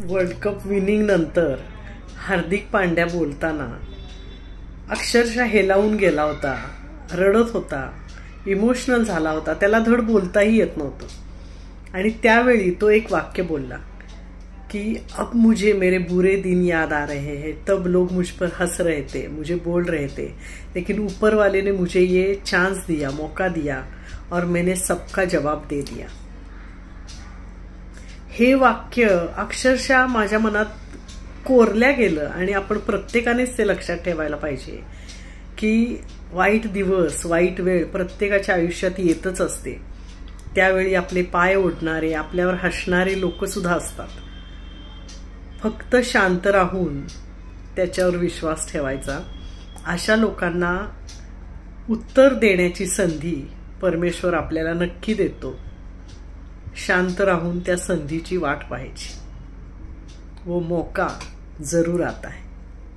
World cup winning नंतर हार्दिक पांड्या बोलताना अक्षरशः हेलावून गेला होता, रडत होता, इमोशनल झाला होता, त्याला धड बोलताही येत नव्हतं। आणि त्यावेळी तो एक वाक्य बोलला कि अब मुझे मेरे बुरे दिन याद आ रहे हैं, तब लोग मुझ पर हंस रहे थे, मुझे बोल रहे थे, लेकिन ऊपर वाले ने मुझे ये चांस दिया, मौका दिया और मैंने सबका जवाब दे दिया। हे वाक्य अक्षरशः माझ्या मनात कोरल्या गेलं आणि आपण प्रत्येकानेच ते लक्षात ठेवायला पाहिजे की वाईट दिवस, वाईट वेळ प्रत्येकाच्या आयुष्यात येतच असते। त्यावेळी आपले पाय ओढणारे, आपल्यावर हसणारे लोक सुद्धा असतात। फक्त शांत राहून त्याच्यावर विश्वास ठेवायचा। अशा लोकांना उत्तर देण्याची संधी परमेश्वर आपल्याला नक्की देतो। शांत राहून त्या संधीची वाट पाहायची। वो मौका जरूर आता है।